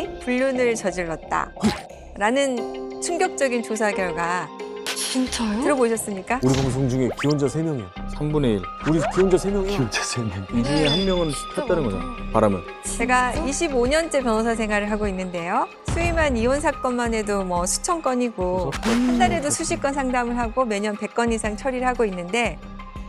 2명이 불륜을 저질렀다 라는 충격적인 조사 결과 진짜요? 들어보셨습니까? 우리 방송 중에 기혼자 3명이야. 3분의 1. 우리 기혼자 3명이야. 기혼자 3명. 이 중에 한 명은 폈다는 거잖아. 바람은. 제가 25년째 변호사 생활을 하고 있는데요. 수임한 이혼 사건만 해도 뭐 수천 건이고 한 달에도 수십 건 상담을 하고 매년 100건 이상 처리를 하고 있는데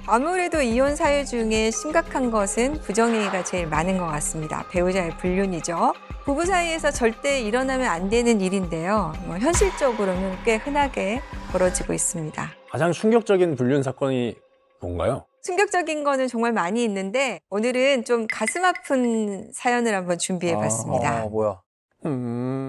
아무래도 이혼 사유 중에 심각한 것은 부정행위가 제일 많은 것 같습니다. 배우자의 불륜이죠. 부부 사이에서 절대 일어나면 안 되는 일인데요. 현실적으로는 꽤 흔하게 벌어지고 있습니다. 가장 충격적인 불륜 사건이 뭔가요? 충격적인 거는 정말 많이 있는데 오늘은 좀 가슴 아픈 사연을 한번 준비해봤습니다. 뭐야.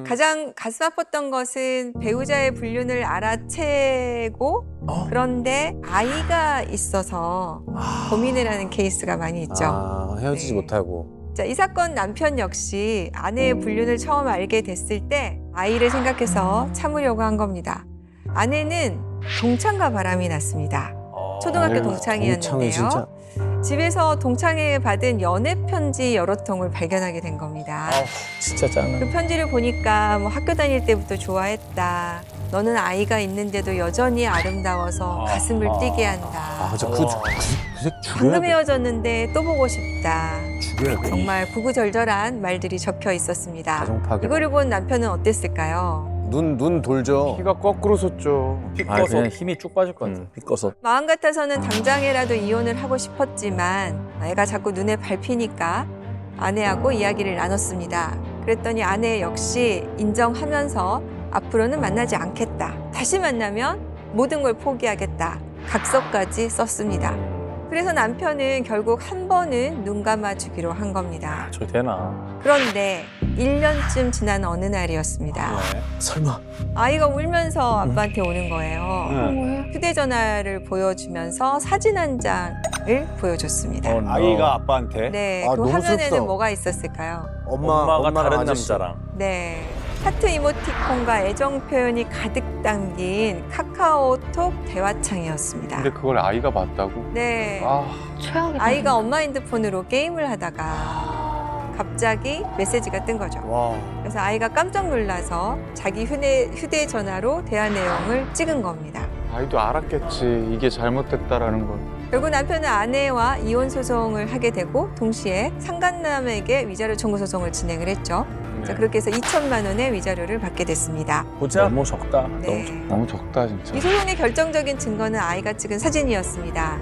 가장 가슴 아팠던 것은 배우자의 불륜을 알아채고 그런데 아이가 있어서 고민을 하는 케이스가 많이 있죠. 헤어지지 네. 못하고. 자, 이 사건 남편 역시 아내의 불륜을 처음 알게 됐을 때 아이를 생각해서 참으려고 한 겁니다. 아내는 동창과 바람이 났습니다. 초등학교 동창회 동창이었는데요. 진짜. 집에서 동창회에 받은 연애 편지 여러 통을 발견하게 된 겁니다. 진짜 짱나. 그 편지를 보니까 뭐 학교 다닐 때부터 좋아했다. 너는 아이가 있는데도 여전히 아름다워서 가슴을 뛰게 한다. 진짜 그 색 죽여야 방금 돼. 헤어졌는데 또 보고 싶다. 죽여야 돼. 정말 구구절절한 말들이 적혀 있었습니다. 가정 파괴. 이거를 본 남편은 어땠을까요? 눈 돌죠. 피가 거꾸로 섰죠. 아, 그냥 힘이 쭉 빠질 것 같아. 삐꺼서. 마음 같아서는 당장이라도 이혼을 하고 싶었지만 애가 자꾸 눈에 밟히니까 아내하고 이야기를 나눴습니다. 그랬더니 아내 역시 인정하면서 앞으로는 만나지 않겠다. 다시 만나면 모든 걸 포기하겠다. 각서까지 썼습니다. 그래서 남편은 결국 한 번은 눈 감아주기로 한 겁니다. 저 되나? 그런데 1년쯤 지난 어느 날이었습니다. 설마. 아이가 울면서 아빠한테 오는 거예요. 왜? 휴대전화를 보여주면서 사진 한 장을 보여줬습니다. 아이가 아빠한테. 네, 아, 그 너무 화면에는 슬프다. 뭐가 있었을까요? 엄마가 엄마랑 다른 아저씨. 남자랑. 네, 하트 이모티콘과 애정 표현이 가득 담긴 카카오톡 대화창이었습니다. 근데 그걸 아이가 봤다고? 네, 최악이다. 아이가 엄마 핸드폰으로 게임을 하다가 갑자기 메시지가 뜬 거죠. 와. 그래서 아이가 깜짝 놀라서 자기 휴대전화로 대화 내용을 찍은 겁니다. 아이도 알았겠지. 이게 잘못됐다라는 걸. 결국 남편은 아내와 이혼 소송을 하게 되고 동시에 상간남에게 위자료 청구 소송을 진행을 했죠. 자, 그렇게 해서 2천만 원의 위자료를 받게 됐습니다. 보자. 너무 적다. 네. 너무 적다 진짜. 이 소송의 결정적인 증거는 아이가 찍은 사진이었습니다.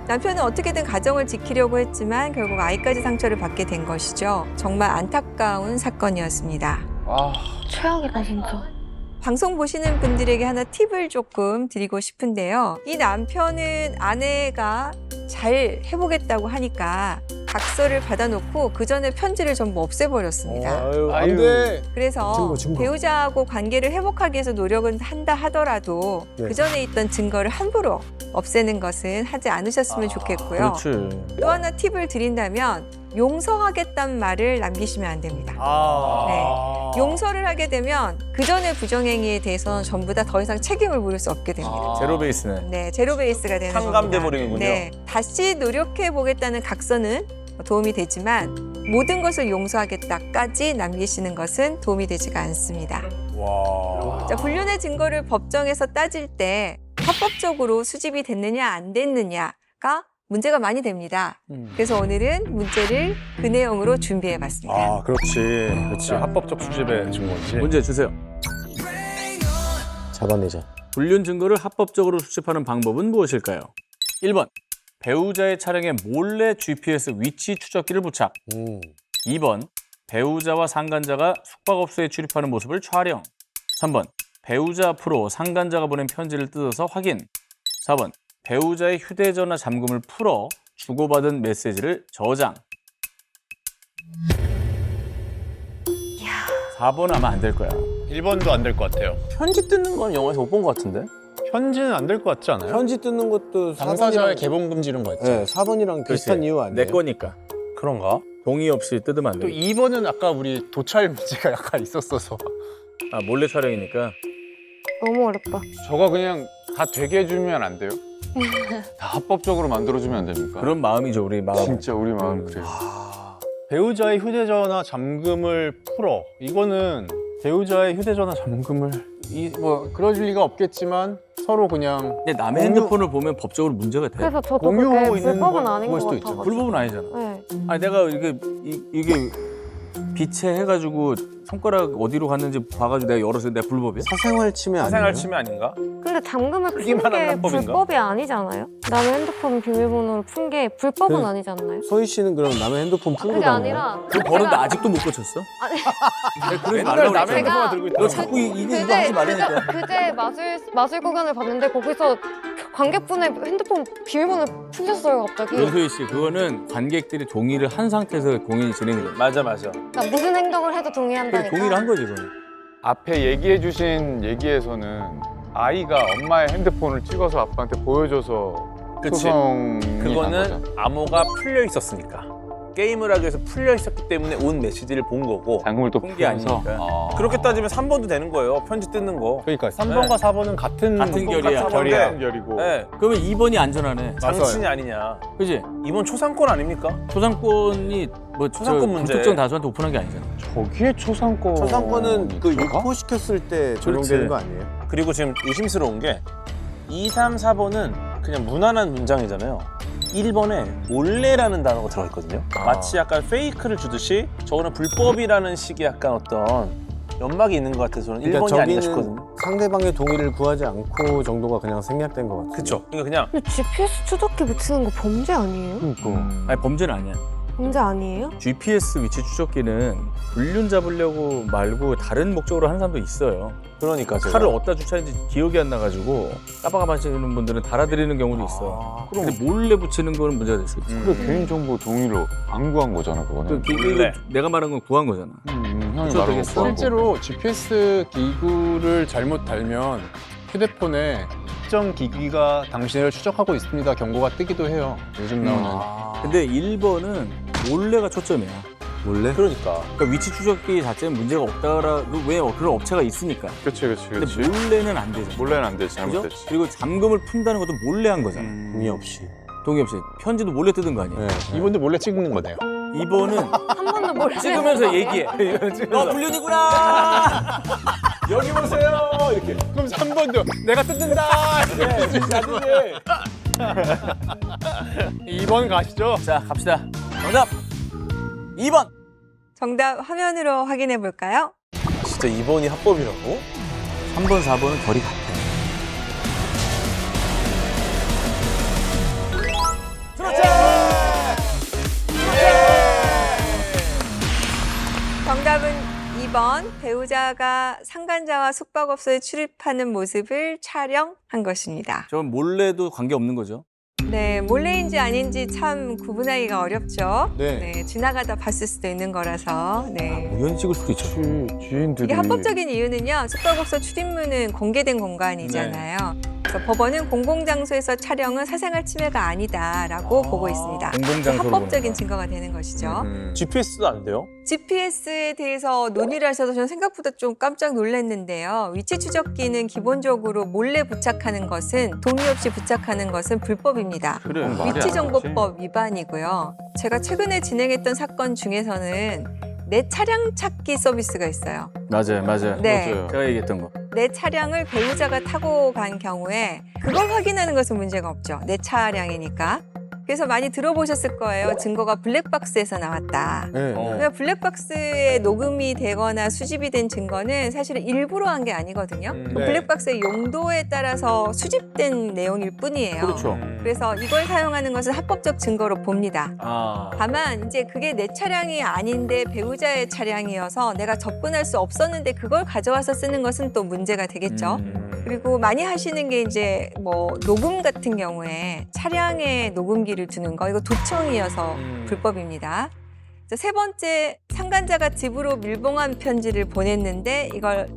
남편은 어떻게든 가정을 지키려고 했지만 결국 아이까지 상처를 받게 된 것이죠. 정말 안타까운 사건이었습니다. 아, 최악이다 진짜. 방송 보시는 분들에게 하나 팁을 조금 드리고 싶은데요. 이 남편은 아내가 잘 해보겠다고 하니까 각서를 받아놓고 그 전에 편지를 전부 없애버렸습니다. 아유, 아유. 안 돼. 그래서 증거. 배우자하고 관계를 회복하기 위해서 노력은 한다 하더라도 네. 그 전에 있던 증거를 함부로 없애는 것은 하지 않으셨으면 좋겠고요. 그렇지. 또 하나 팁을 드린다면 용서하겠다는 말을 남기시면 안 됩니다. 용서를 하게 되면 그 전의 부정행위에 대해서는 전부 다 더 이상 책임을 물을 수 없게 됩니다. 제로 베이스네. 네, 제로 베이스가 되는 상감돼 겁니다. 버리는군요. 네, 다시 노력해 보겠다는 각서는 도움이 되지만 모든 것을 용서하겠다까지 남기시는 것은 도움이 되지가 않습니다. 자, 불륜의 증거를 법정에서 따질 때 합법적으로 수집이 됐느냐 안 됐느냐가 문제가 많이 됩니다. 그래서 오늘은 문제를 그 내용으로 준비해봤습니다. 그렇지. 합법적 수집의 증거지. 문제 주세요. 잡아내자. 불륜 증거를 합법적으로 수집하는 방법은 무엇일까요? 1번. 배우자의 차량에 몰래 GPS 위치 추적기를 부착. 2번. 배우자와 상간자가 숙박업소에 출입하는 모습을 촬영. 3번. 배우자 앞으로 상간자가 보낸 편지를 뜯어서 확인. 4번. 배우자의 휴대전화 잠금을 풀어 주고받은 메시지를 저장. 4번 아마 안 될 거야. 1번도 안 될 것 같아요. 편지 뜯는 건 영화에서 못 본 것 같은데? 편지는 안 될 것 같지 않아요? 편지 뜯는 것도 당사자의 4번이랑, 개봉 금지 이런 거 있죠. 네, 4번이랑 비슷한 이유 아니에요? 내 거니까. 그런가? 동의 없이 뜯으면 안 또 돼. 2번은 아까 우리 도찰 문제가 약간 있었어서. 아, 몰래 촬영이니까. 너무 어렵다. 저거 그냥 다 되게 해주면 안 돼요? 다 합법적으로 만들어주면 안 됩니까? 그런 마음이죠, 우리 마음. 진짜 우리 마음 그래요. 배우자의 휴대전화 잠금을 풀어. 이거는 배우자의 휴대전화 잠금을 뭐 그럴 리가 없겠지만 서로 그냥 근데 남의 핸드폰을 보면 법적으로 문제가 돼. 그래서 저도 공유하고 그게 있는 불법은 거- 아닌 그걸 것 수도 있잖아. 같아요. 불법은 아니잖아. 네. 아니 내가 이게 빛에 해가지고 손가락 어디로 갔는지 봐가지고 내가 열었을 때 내가 불법이야? 사생활 침해 아니에요? 사생활 침해 아닌가? 근데 잠금을 푸는 크기만 하는 게 합법인가? 불법이 아니잖아요. 남의 핸드폰 비밀번호를 푼 게 불법은 그- 아니잖아요. 소희 씨는 그럼 남의 핸드폰 풀고 그게 다녀요? 아니라 그 버릇도 아직도 못 고쳤어? 아니. 내가 그러지 맨날 말라고 남의 그랬잖아. 핸드폰만 들고 있다. 너 자꾸 이거 하지 말라니까. 그제 마술 공연을 봤는데 거기서 관객분의 핸드폰 비밀번호를 푸셨어요 갑자기. 윤소희 씨, 그거는 관객들이 동의를 한 상태에서 공연이 진행이 돼. 맞아. 그러니까 무슨 행동을 해도 그래, 동의한다니까. 동의를 한 거지, 그거는. 앞에 얘기해주신 얘기에서는 아이가 엄마의 핸드폰을 찍어서 아빠한테 보여줘서 그치. 소송이 난 그거는 거잖아. 암호가 풀려 있었으니까. 게임을 하기 위해서 풀려 있었기 때문에 온 메시지를 본 거고. 잠금을 또 푼게 풀어서. 아니니까. 그렇게 따지면 3번도 되는 거예요. 편지 뜯는 거. 그러니까 3번과 4번은 같은 결이야. 같은 결이야. 건데. 결이고. 네. 그러면 2번이 안전하네. 장친이 아니냐. 그지? 이번 초상권 아닙니까? 초상권이 뭐 초상권 문제. 특정 다수한테 오픈한 게 아니잖아. 저기에 초상권. 초상권은 그 들어가? 유포시켰을 때 적용되는 그렇지. 거 아니에요? 그리고 지금 의심스러운 게 2, 3, 4번은 그냥 무난한 문장이잖아요. 1번에 몰래라는 단어가 들어있거든요. 마치 약간 페이크를 주듯이 저거는 불법이라는 식의 약간 어떤 연막이 있는 것 같아서 저는 1번이 아닌가 싶거든요. 그러니까 상대방의 동의를 구하지 않고 정도가 그냥 생략된 것 같아요. 그쵸? 그러니까 그냥 근데 GPS 추적기 붙이는 거 범죄 아니에요? 아니, 범죄는 아니야. 범죄 아니에요? GPS 위치 추적기는 불륜 잡으려고 말고 다른 목적으로 하는 사람도 있어요. 그러니까 제가. 차를 어디다 주차했는지 기억이 안 나가지고 까박까박하시는 분들은 달아드리는 경우도 있어. 근데 몰래 붙이는 거는 문제가 될 수 있지. 그래 개인정보 동의를 안 구한 거잖아 그거는. 몰래. 내가 말한 건 구한 거잖아. 형이 그쵸, 말한 되겠어. 거 실제로 GPS 기구를 잘못 달면 휴대폰에 특정 기기가 당신을 추적하고 있습니다 경고가 뜨기도 해요. 요즘 나오는. 근데 1번은 몰래가 초점이야. 몰래? 그러니까. 그러니까 위치 추적기 자체는 문제가 없다라 왜 그런 업체가 있으니까. 그렇지 그렇지 근데 그렇지. 몰래는 안 되잖아. 몰래는 안 되지 그죠? 잘못됐지. 그리고 잠금을 푼다는 것도 몰래 한 거잖아. 동의 없이. 동의 없이. 편지도 몰래 뜯은 거 아니야. 네. 이분도 몰래 찍는 거네요. 2번은 한 번도 몰래. 찍으면서 얘기해. 너 불륜이구나. 여기 보세요! 이렇게. 그럼 3번도 내가 뜯는다. 나중에. 2번 가시죠. 자, 갑시다. 정답 2번. 정답 화면으로 확인해 볼까요? 진짜 2번이 합법이라고? 3번, 4번은 거리 같아. 정답은 2번. 배우자가 상간자와 숙박업소에 출입하는 모습을 촬영한 것입니다. 저건 몰래도 관계 없는 거죠. 네, 몰래인지 아닌지 참 구분하기가 어렵죠. 네. 지나가다 봤을 수도 있는 거라서. 네. 우연히 찍을 수도 있죠. 주인들이 이게 합법적인 이유는요. 숙박업소 출입문은 공개된 공간이잖아요. 그래서 법원은 공공장소에서 촬영은 사생활 침해가 아니다라고 보고 있습니다. 공공장소로 합법적인 보는 증거가 되는 것이죠. GPS도 안 돼요? GPS에 대해서 논의를 하셔서 저는 생각보다 좀 깜짝 놀랐는데요. 위치 추적기는 기본적으로 몰래 부착하는 것은 동의 없이 부착하는 것은 불법입니다. 그래. 위치정보법 위반이고요. 제가 최근에 진행했던 사건 중에서는 내 차량 찾기 서비스가 있어요. 맞아요. 네. 맞아요. 제가 얘기했던 거. 내 차량을 배우자가 타고 간 경우에 그걸 확인하는 것은 문제가 없죠. 내 차량이니까. 그래서 많이 들어보셨을 거예요. 증거가 블랙박스에서 나왔다. 네. 그러니까 블랙박스에 녹음이 되거나 수집이 된 증거는 사실은 일부러 한 게 아니거든요. 네. 블랙박스의 용도에 따라서 수집된 내용일 뿐이에요. 그렇죠. 그래서 이걸 사용하는 것은 합법적 증거로 봅니다. 아. 다만 이제 그게 내 차량이 아닌데 배우자의 차량이어서 내가 접근할 수 없었는데 그걸 가져와서 쓰는 것은 또 문제가 되겠죠. 그리고 많이 하시는 게 이제 뭐 녹음 같은 경우에 차량에 녹음기를 두는 거 이거 도청이어서 불법입니다. 세 번째, 상간자가 집으로 밀봉한 편지를 보냈는데 이걸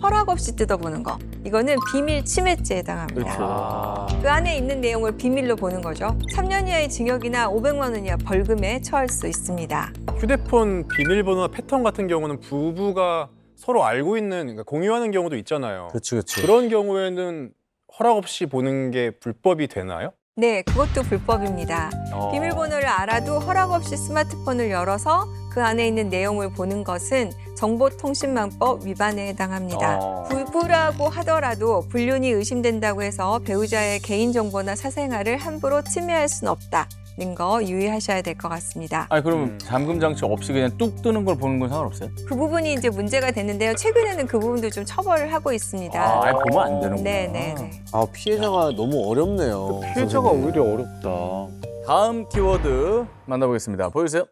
허락 없이 뜯어보는 거. 이거는 비밀 침해죄에 해당합니다. 그렇죠. 그 안에 있는 내용을 비밀로 보는 거죠. 3년 이하의 징역이나 500만 원 이하 벌금에 처할 수 있습니다. 휴대폰 비밀번호 패턴 같은 경우는 부부가 서로 알고 있는 그러니까 공유하는 경우도 있잖아요. 그렇지, 그렇지. 그런 경우에는 허락 없이 보는 게 불법이 되나요? 네, 그것도 불법입니다. 비밀번호를 알아도 허락 없이 스마트폰을 열어서 그 안에 있는 내용을 보는 것은 정보통신망법 위반에 해당합니다. 부부라고 하더라도 불륜이 의심된다고 해서 배우자의 개인정보나 사생활을 함부로 침해할 수는 없다는 거 유의하셔야 될 것 같습니다. 아니 그러면 잠금 장치 없이 그냥 뚝 뜨는 걸 보는 건 상관없어요? 그 부분이 이제 문제가 됐는데요. 최근에는 그 부분도 좀 처벌을 하고 있습니다. 아, 아예 보면 안 되는구나. 네네네. 아, 피해자가 너무 어렵네요. 피해자가 선생님. 오히려 어렵다. 다음 키워드 만나보겠습니다. 보여주세요.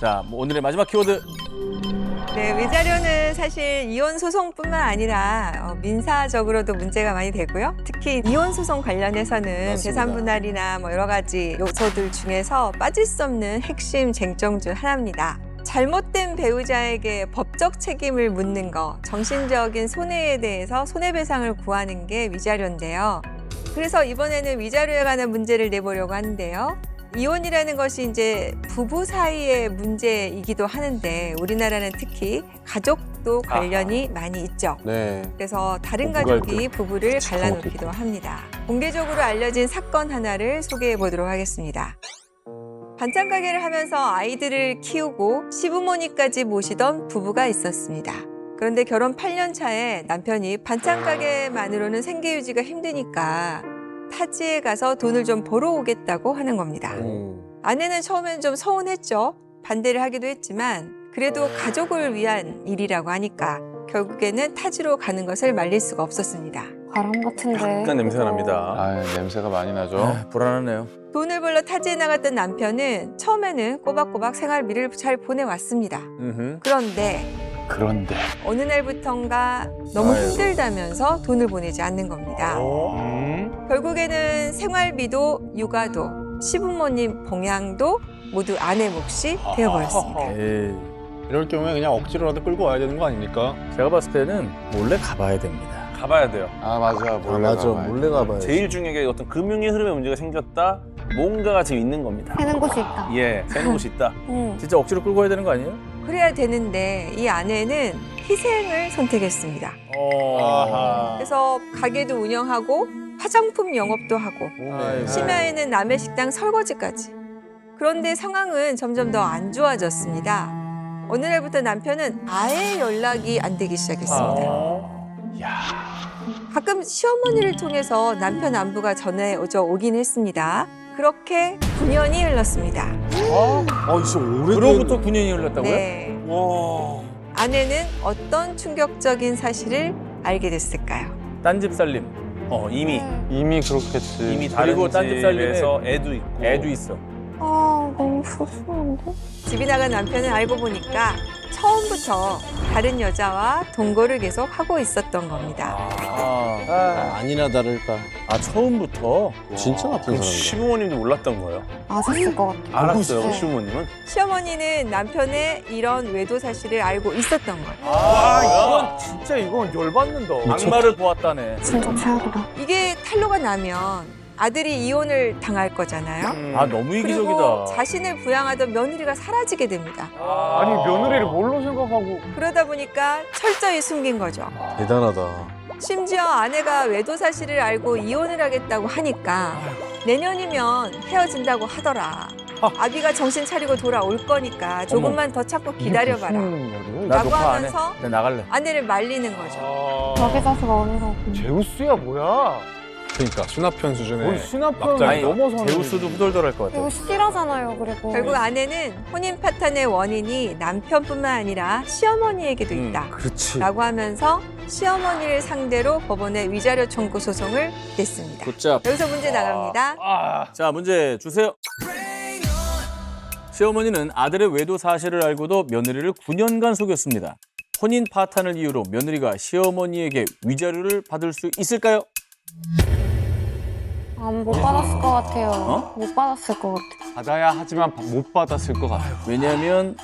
자, 뭐 오늘의 마지막 키워드. 네, 위자료는 사실 이혼 소송뿐만 아니라 민사적으로도 문제가 많이 되고요. 특히 이혼 소송 관련해서는 맞습니다. 재산 분할이나 뭐 여러 가지 요소들 중에서 빠질 수 없는 핵심 쟁점 중 하나입니다. 잘못된 배우자에게 법적 책임을 묻는 거, 정신적인 손해에 대해서 손해배상을 구하는 게 위자료인데요. 그래서 이번에는 위자료에 관한 문제를 내보려고 하는데요. 이혼이라는 것이 이제 부부 사이의 문제이기도 하는데 우리나라는 특히 가족도 관련이 많이 있죠. 네. 그래서 다른 부부 가족이 부부를 갈라놓기도 합니다. 공개적으로 알려진 사건 하나를 소개해 보도록 하겠습니다. 반찬 가게를 하면서 아이들을 키우고 시부모님까지 모시던 부부가 있었습니다. 그런데 결혼 8년 차에 남편이 반찬 가게만으로는 생계 유지가 힘드니까 타지에 가서 돈을 좀 벌어오겠다고 하는 겁니다. 아내는 처음엔 좀 서운했죠. 반대를 하기도 했지만 그래도 가족을 위한 일이라고 하니까 결국에는 타지로 가는 것을 말릴 수가 없었습니다. 바람 같은데. 약간 냄새가 납니다. 아, 냄새가 많이 나죠. 아, 불안하네요. 돈을 벌러 타지에 나갔던 남편은 처음에는 꼬박꼬박 생활비를 잘 보내왔습니다. 그런데 어느 날부턴가 너무 힘들다면서 돈을 보내지 않는 겁니다. 결국에는 생활비도 육아도 시부모님 봉양도 모두 아내 몫이 되어버렸습니다. 에이, 이럴 경우에 그냥 억지로라도 끌고 와야 되는 거 아닙니까? 제가 봤을 때는 몰래 가봐야 됩니다. 가봐야 돼요. 아, 맞아. 아, 몰래 맞아. 가봐야 몰래 가봐요. 제일 중요한 게 어떤 금융의 흐름에 문제가 생겼다. 뭔가가 지금 있는 겁니다. 새는 곳이 있다. 예, 새는 곳이 있다. 진짜 억지로 끌고 가야 되는 거 아니에요? 그래야 되는데 이 아내는 희생을 선택했습니다. 아하. 그래서 가게도 운영하고 화장품 영업도 하고 아이고. 심야에는 남의 식당 설거지까지. 그런데 상황은 점점 더 안 좋아졌습니다. 어느 날부터 남편은 아예 연락이 안 되기 시작했습니다. 가끔 시어머니를 통해서 남편 안부가 전해 오긴 했습니다. 그렇게 9년이 흘렀습니다. 아, 진짜 오래된. 그로부터 9년이 흘렀다고요? 네. 와. 아내는 어떤 충격적인 사실을 알게 됐을까요? 딴집 살림. 이미 이미 그렇겠지. 이미 다른 그리고 딴집 살림에 집에서 애도 있고. 애도 있어. 아, 너무 소소한데? 집이 나간 남편은 알고 보니까 처음부터 다른 여자와 동거를 계속 하고 있었던 겁니다. 아니나 다를까. 아, 처음부터? 진짜 나쁜 그럼 사람이다. 시부모님도 몰랐던 거예요? 맞았을 것 같아. 알았어요, 네. 시부모님은? 시어머니는 남편의 이런 외도 사실을 알고 있었던 거예요. 아, 진짜 이건 열받는다. 악마를 보았다네. 진짜 최악이다. 이게 탄로가 나면 아들이 이혼을 당할 거잖아요. 아, 너무 그리고 이기적이다. 자신을 부양하던 며느리가 사라지게 됩니다. 아니, 며느리를 뭘로 생각하고. 그러다 보니까 철저히 숨긴 거죠. 대단하다. 심지어 아내가 외도 사실을 알고 이혼을 하겠다고 하니까 내년이면 헤어진다고 하더라. 아비가 정신 차리고 돌아올 거니까 조금만 더 참고 기다려봐라. 나 라고 녹화 안 해. 하면서 나 나갈래. 아내를 말리는 거죠. 자기 자수가 어느라고. 제우스야, 뭐야? 그러니까 수납편 수준의 수납편을 막장이다. 넘어서는. 제우스도 후덜덜할 것 같아. 이거 실하잖아요, 그리고. 결국 아내는 혼인 파탄의 원인이 남편뿐만 아니라 시어머니에게도 있다. 그렇지. 라고 하면서 시어머니를 상대로 법원에 위자료 청구 소송을 냈습니다. 굿잡. 여기서 문제 나갑니다. 자, 문제 주세요. 시어머니는 아들의 외도 사실을 알고도 며느리를 9년간 속였습니다. 혼인 파탄을 이유로 며느리가 시어머니에게 위자료를 받을 수 있을까요? 못 받았을 것 같아요. 어? 못 받았을 것 같아. 받아야 하지만 못 받았을 것 같아요. 왜냐하면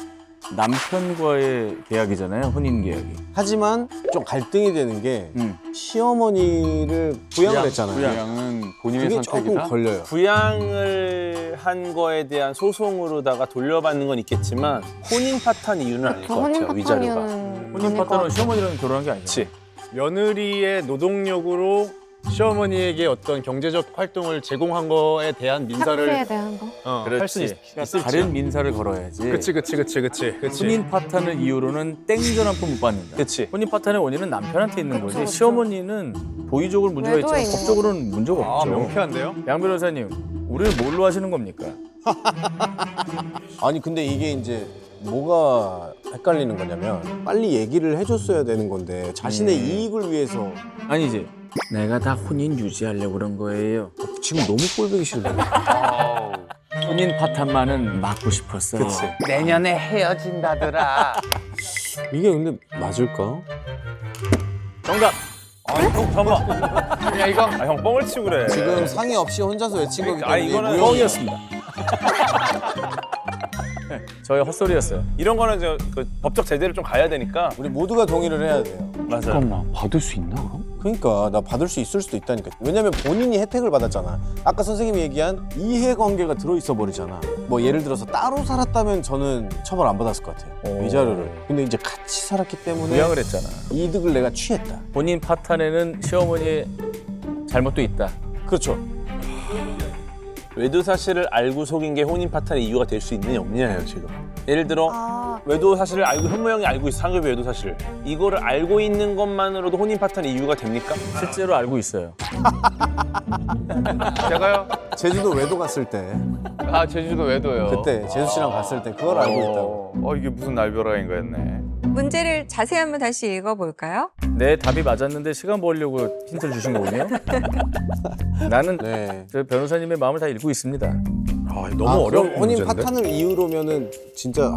남편과의 계약이잖아요, 혼인 계약이. 하지만 좀 갈등이 되는 게 시어머니를 부양을 했잖아요. 부양은 본인의 그게 선택이다. 조금 걸려요. 부양을 한 거에 대한 소송으로다가 돌려받는 건 있겠지만 혼인 파탄 이유는 아닐 것 혼인 같아요, 파탄 위자료가. 이유는 혼인 아닐 것 파탄은 같아. 시어머니랑 결혼한 게 아니죠. 그렇지. 며느리의 노동력으로 시어머니에게 어떤 경제적 활동을 제공한 거에 대한 삭제에 민사를 대한 거. 할 수 있을지. 다른 민사를 걸어야지. 그치. 혼인 파탄을 이유로는 땡전 한 푼 못 받는다. 그치. 혼인 파탄의 원인은 남편한테 있는 거지. 그쵸. 시어머니는 도의적으로 문제가 외도에 있지만 있는 법적으로는 문제가 아, 없죠. 명쾌한데요? 양 변호사님, 우리는 뭘로 하시는 겁니까? 아니 근데 이게 이제 뭐가 헷갈리는 거냐면 빨리 얘기를 해줬어야 되는 건데 자신의 이익을 위해서 아니지. 내가 다 혼인 유지하려고 그런 거예요. 지금 너무 꼴보기 싫네. 혼인 파탄만은 막고 싶었어요. 내년에 헤어진다더라. 이게 근데 맞을까? 정답. 형 잠깐만. 야 이거 형 뻥을 치고 그래. 지금 상의 없이 혼자서 외친 거기 때문에 이거는 뻥이었습니다. 네, 저의 헛소리였어요. 이런 거는 그 법적 제재를 좀 가야 되니까. 우리 모두가 동의를 해야 돼요. 맞아요. 잠깐만 받을 수 있나 그럼? 그러니까 나 받을 수 있을 수도 있다니까. 왜냐면 본인이 혜택을 받았잖아. 아까 선생님이 얘기한 이해관계가 들어있어 버리잖아. 뭐 예를 들어서 따로 살았다면 저는 처벌 안 받았을 것 같아요. 위자료를. 근데 이제 같이 살았기 때문에 부양을 했잖아. 이득을 내가 취했다. 본인 파탄에는 시어머니의 잘못도 있다. 그렇죠. 외도 사실을 알고 속인 게 혼인 파탄의 이유가 될 수 있느냐 없느냐예요 지금. 예를 들어 아, 외도 사실을 알고 현모형이 알고 있어. 상급의 외도 사실을. 이거를 알고 있는 것만으로도 혼인 파탄의 이유가 됩니까? 실제로 알고 있어요. 제가요? 제주도 외도 갔을 때 아 제주도 외도요. 그때 제수 씨랑 갔을 때 그걸 알고 있다고. 이게 무슨 날벼락인 거였네. 문제를 자세히 한번 다시 읽어볼까요? 내 답이 맞았는데 시간 벌려고 힌트를 주신 거군요. 나는 네. 저 변호사님의 마음을 다 읽고 있습니다. 너무 아, 어려운 그럼 혼인 문제인데? 파탄을 이유로면은 진짜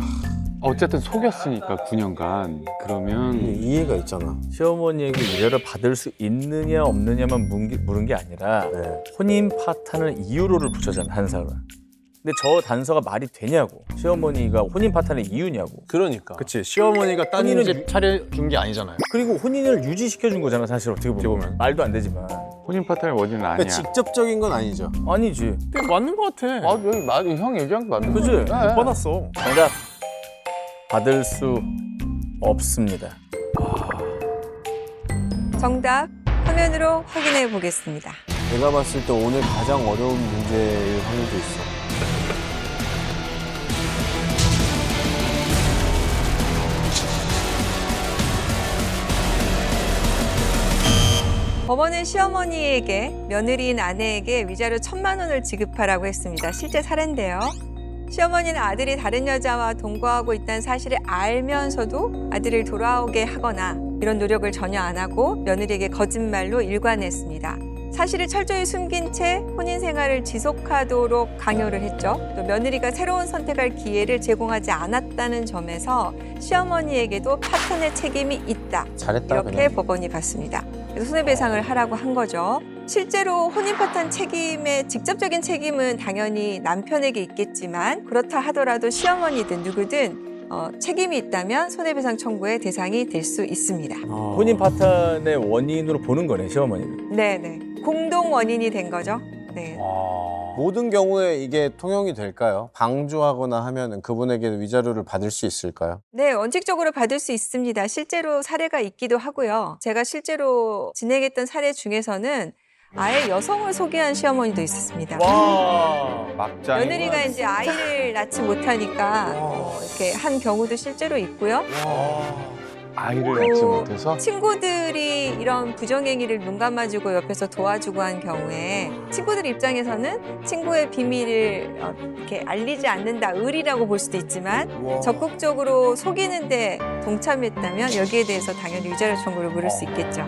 어쨌든 속였으니까 9년간 그러면 이해가 있잖아. 시어머니에게 위자료를 받을 수 있느냐 없느냐만 물은 게 아니라 네. 혼인 파탄을 이유로를 붙였잖아, 단서가. 근데 저 단서가 말이 되냐고. 시어머니가 혼인 파탄의 이유냐고. 그러니까. 그치. 시어머니가 딴 혼인은 집 차려준 게 아니잖아요. 그리고 혼인을 유지시켜준 거잖아, 사실 어떻게 보면. 말도 안 되지만. 혼인 파탄의 원인은 아니야. 그러니까 직접적인 건 아니죠. 아니지. 맞는 것 같아. 아 여기 맞 형 얘기한 게 맞는 그치? 거야. 못 받았어. 정답. 받을 수 없습니다. 정답 화면으로 확인해 보겠습니다. 내가 봤을 때 오늘 가장 어려운 문제일 확률도 있어. 법원은 시어머니에게 며느리인 아내에게 위자료 1,000만 원을 지급하라고 했습니다. 실제 사례인데요. 시어머니는 아들이 다른 여자와 동거하고 있다는 사실을 알면서도 아들을 돌아오게 하거나 이런 노력을 전혀 안 하고 며느리에게 거짓말로 일관했습니다. 사실을 철저히 숨긴 채 혼인 생활을 지속하도록 강요를 했죠. 또 며느리가 새로운 선택할 기회를 제공하지 않았다는 점에서 시어머니에게도 파탄의 책임이 있다. 잘했다. 이렇게 그냥. 법원이 봤습니다. 그래서 손해배상을 하라고 한 거죠. 실제로 혼인 파탄 책임의 직접적인 책임은 당연히 남편에게 있겠지만 그렇다 하더라도 시어머니든 누구든 책임이 있다면 손해배상 청구의 대상이 될 수 있습니다. 혼인 파탄의 원인으로 보는 거네, 시어머니를. 네네. 공동 원인이 된 거죠. 네. 모든 경우에 이게 통용이 될까요? 방조하거나 하면은 그분에게 위자료를 받을 수 있을까요? 네, 원칙적으로 받을 수 있습니다. 실제로 사례가 있기도 하고요. 제가 실제로 진행했던 사례 중에서는 아예 여성을 소개한 시어머니도 있었습니다. 막장. 며느리가 이제 아이를 낳지 못하니까 이렇게 한 경우도 실제로 있고요. 아이를 낳지 못해서 친구들이 이런 부정행위를 눈 감아주고 옆에서 도와주고 한 경우에 친구들 입장에서는 친구의 비밀을 이렇게 알리지 않는다, 의리라고 볼 수도 있지만 적극적으로 속이는데 동참했다면 여기에 대해서 당연히 위자료 청구를 물을 수 있겠죠.